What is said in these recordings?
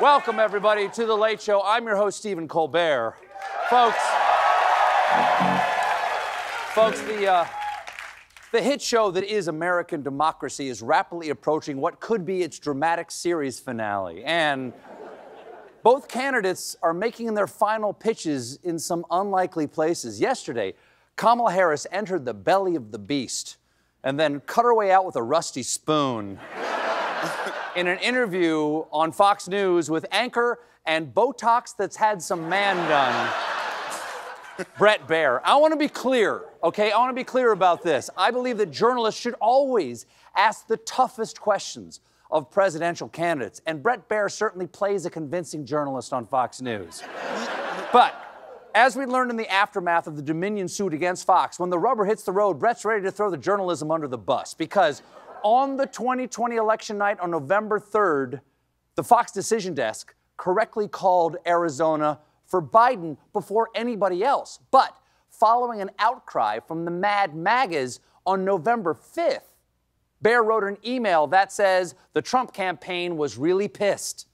Welcome, everybody, to The Late Show. I'm your host, Stephen Colbert. Folks, the hit show that is American democracy is rapidly approaching what could be its dramatic series finale. And both candidates are making their final pitches in some unlikely places. Yesterday, Kamala Harris entered the belly of the beast and then cut her way out with a rusty spoon. In an interview on Fox News with anchor and Botox that's had some man done, Bret Baier. I want to be clear, okay? I want to be clear about this. I believe that journalists should always ask the toughest questions of presidential candidates, and Bret Baier certainly plays a convincing journalist on Fox News. But as we learned in the aftermath of the Dominion suit against Fox, when the rubber hits the road, Bret's ready to throw the journalism under the bus, because on the 2020 election night on November 3rd, the Fox decision desk correctly called Arizona for Biden before anybody else. But following an outcry from the Mad MAGAs on November 5th, Baier wrote an email that says the Trump campaign was really pissed.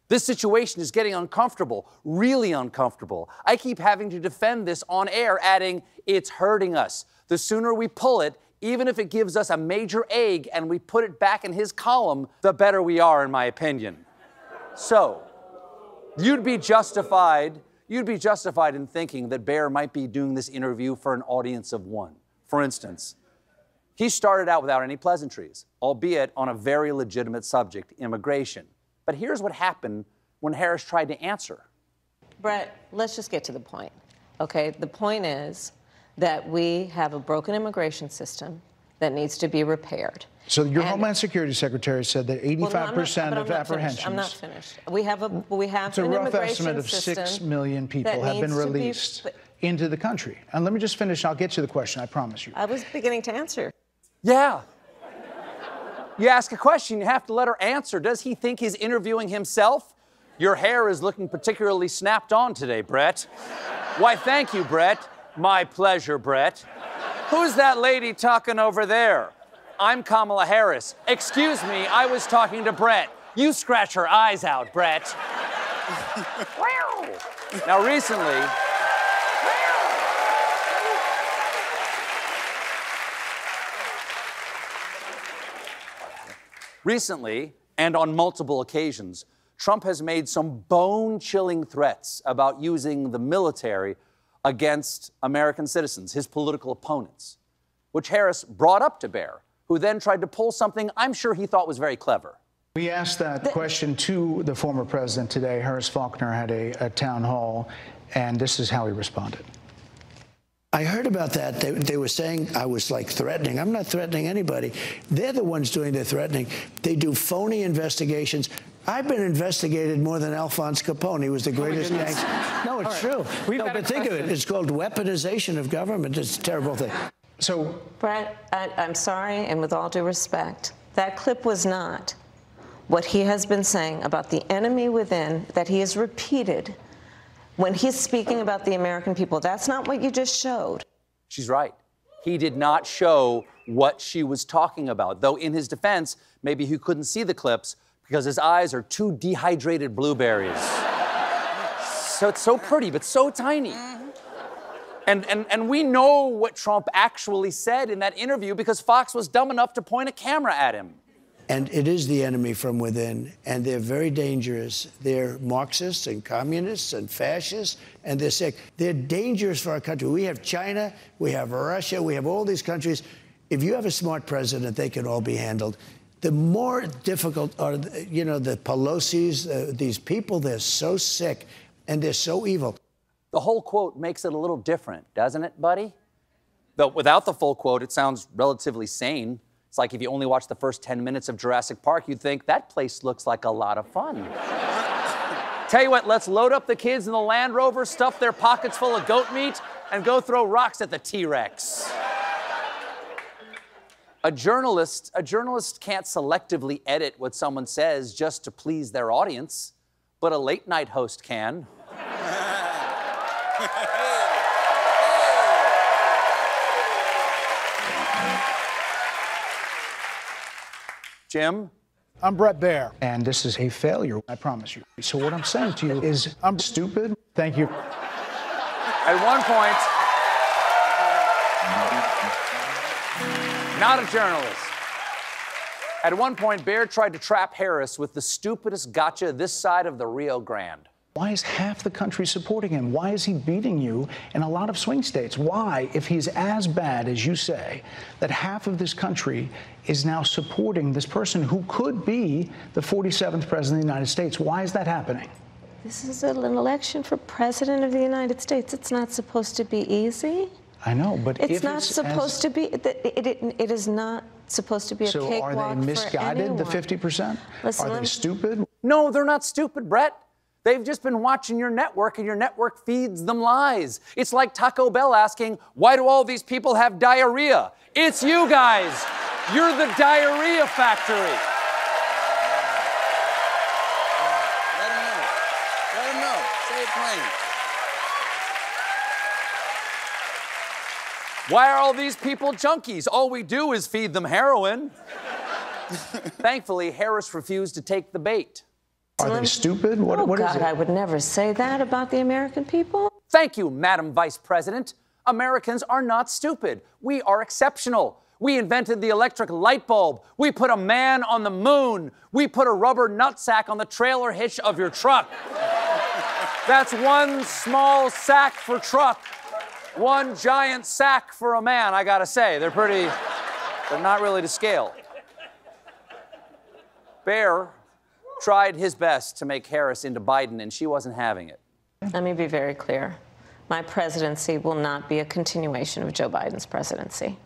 This situation is getting uncomfortable, really uncomfortable. I keep having to defend this on air, adding, it's hurting us. The sooner we pull it, even if it gives us a major egg and we put it back in his column, the better we are, in my opinion. So, you'd be justified in thinking that Baier might be doing this interview for an audience of one. For instance, he started out without any pleasantries, albeit on a very legitimate subject, immigration. But here's what happened when Harris tried to answer. Bret, let's just get to the point, okay? The point is that we have a broken immigration system that needs to be repaired. So your Homeland Security Secretary said that 85% of apprehensions... I'm not finished. We have an it's a rough estimate of 6 million people have been released into the country. And let me just finish. I'll get to the question, I promise you. I was beginning to answer. Yeah. You ask a question, you have to let her answer. Does he think he's interviewing himself? Your hair is looking particularly snapped on today, Bret. Why, thank you, Bret. My pleasure, Bret. Who's that lady talking over there? I'm Kamala Harris. Excuse me, I was talking to Bret. You scratch her eyes out, Bret. Now, recently, and on multiple occasions, Trump has made some bone-chilling threats about using the military against American citizens, his political opponents, which Harris brought up to Baier, who then tried to pull something I'm sure he thought was very clever. We asked that question to the former president today. Harris Faulkner had a town hall, and this is how he responded. I heard about that. They were saying I was, like, threatening. I'm not threatening anybody. They're the ones doing the threatening. They do phony investigations. I've been investigated more than Alphonse Capone. He was the greatest gangster. No, it's true. No, but think of it. It's called weaponization of government. It's a terrible thing. So, Bret, I'm sorry, and with all due respect, that clip was not what he has been saying about the enemy within that he has repeated when he's speaking about the American people. That's not what you just showed. She's right. He did not show what she was talking about, though in his defense, maybe he couldn't see the clips because his eyes are two dehydrated blueberries. So it's so pretty, but so tiny. And we know what Trump actually said in that interview because Fox was dumb enough to point a camera at him. And it is the enemy from within, and they're very dangerous. They're Marxists and communists and fascists, and they're sick. They're dangerous for our country. We have China, we have Russia, we have all these countries. If you have a smart president, they can all be handled. The more difficult are, you know, the Pelosi's, these people, they're so sick, and they're so evil. The whole quote makes it a little different, doesn't it, buddy? Though without the full quote, it sounds relatively sane. It's like if you only watch the first 10 minutes of Jurassic Park, you'd think, that place looks like a lot of fun. Tell you what, let's load up the kids in the Land Rover, stuff their pockets full of goat meat, and go throw rocks at the T-Rex. A journalist can't selectively edit what someone says just to please their audience, but a late-night host can. Jim? I'm Bret Baier. And this is a failure, I promise you. So what I'm saying to you is, I'm stupid. Thank you. At one point, not a journalist. At one point, Baier tried to trap Harris with the stupidest gotcha this side of the Rio Grande. Why is half the country supporting him? Why is he beating you in a lot of swing states? Why, if he's as bad as you say, that half of this country is now supporting this person who could be the 47th president of the United States? Why is that happening? This is an election for president of the United States. It's not supposed to be easy. I know, but it's not supposed to be. It is not supposed to be a cakewalk for anyone. So are they misguided, the 50%? Listen, are they stupid? No, they're not stupid, Bret. They've just been watching your network, and your network feeds them lies. It's like Taco Bell asking, why do all these people have diarrhea? It's you guys. You're the diarrhea factory. Let him know. Let him know. Say it plain. Why are all these people junkies? All we do is feed them heroin. Thankfully, Harris refused to take the bait. Are they stupid? What is God, it? I would never say that about the American people. Thank you, Madam Vice President. Americans are not stupid. We are exceptional. We invented the electric light bulb. We put a man on the moon. We put a rubber nutsack on the trailer hitch of your truck. That's one small sack for truck. One giant sack for a man, I gotta say. They're not really to scale. Baier tried his best to make Harris into Biden, and she wasn't having it. Let me be very clear. My presidency will not be a continuation of Joe Biden's presidency.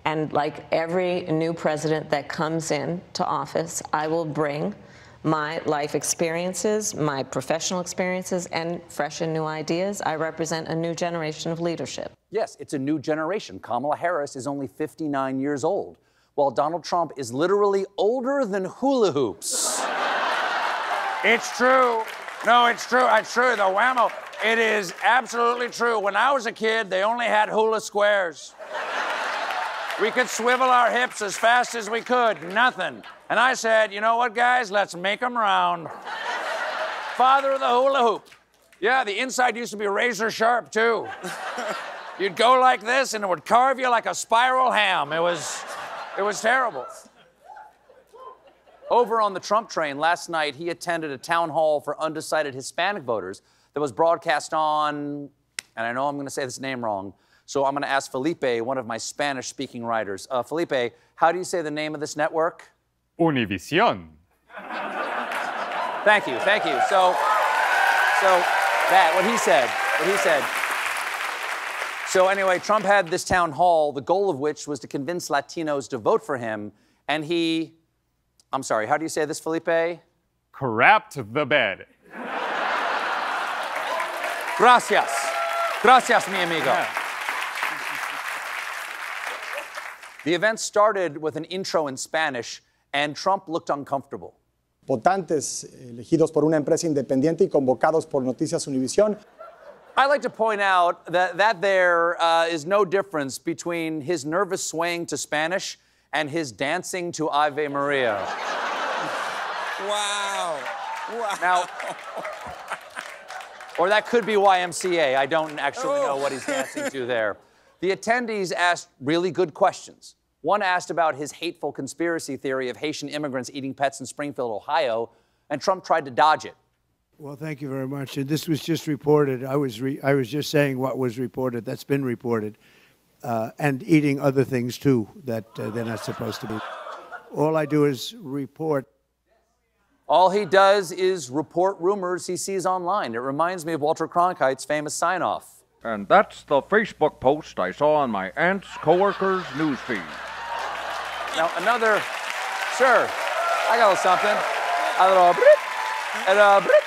And like every new president that comes into office, I will bring my life experiences, my professional experiences, and fresh and new ideas. I represent a new generation of leadership. Yes, it's a new generation. Kamala Harris is only 59 years old, while Donald Trump is literally older than hula hoops. It's true. No, it's true. It's true. The whammo. It is absolutely true. When I was a kid, they only had hula squares. We could swivel our hips as fast as we could. Nothing. And I said, you know what, guys? Let's make them round. Father of the hula hoop. Yeah, the inside used to be razor sharp, too. You'd go like this, and it would carve you like a spiral ham. It was terrible. Over on the Trump train last night, he attended a town hall for undecided Hispanic voters that was broadcast on, and I know I'm going to say this name wrong, so I'm going to ask Felipe, one of my Spanish-speaking writers. Felipe, how do you say the name of this network? Univision. Thank you, thank you. So what he said. So anyway, Trump had this town hall, the goal of which was to convince Latinos to vote for him, and he, I'm sorry, how do you say this, Felipe? Crapped the bed. Gracias. Gracias, mi amigo. Yeah. The event started with an intro in Spanish, and Trump looked uncomfortable. Votantes elegidos por una empresa independiente y convocados por Noticias Univision. I'd like to point out that there is no difference between his nervous swaying to Spanish and his dancing to Ave Maria. Wow. Wow. Now, or that could be YMCA. I don't actually know what he's dancing to there. The attendees asked really good questions. One asked about his hateful conspiracy theory of Haitian immigrants eating pets in Springfield, Ohio, and Trump tried to dodge it. Well, thank you very much. And this was just reported. I was just saying what was reported. That's been reported. And eating other things, too, that they're not supposed to be. All I do is report. All he does is report rumors he sees online. It reminds me of Walter Cronkite's famous sign-off. And that's the Facebook post I saw on my aunt's coworker's newsfeed. Now, sir, I got a little something. A little brit, and a brit.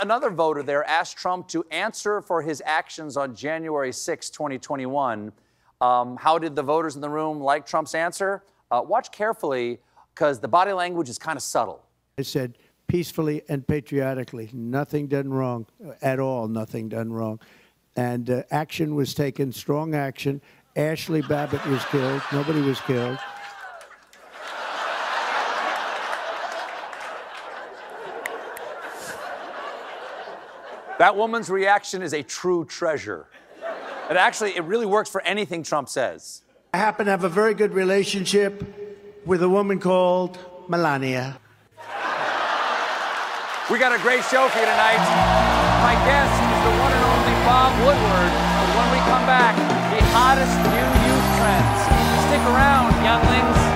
Another voter there asked Trump to answer for his actions on January 6, 2021. How did the voters in the room like Trump's answer? Watch carefully, because the body language is kind of subtle. I said, peacefully and patriotically, nothing done wrong at all, nothing done wrong. And action was taken, strong action. Ashley Babbitt was killed. Nobody was killed. That woman's reaction is a true treasure. It really works for anything Trump says. I happen to have a very good relationship with a woman called Melania. We got a great show for you tonight. My guest is the one and only Bob Woodward. And when we come back, the hottest new youth trends. Stick around, younglings.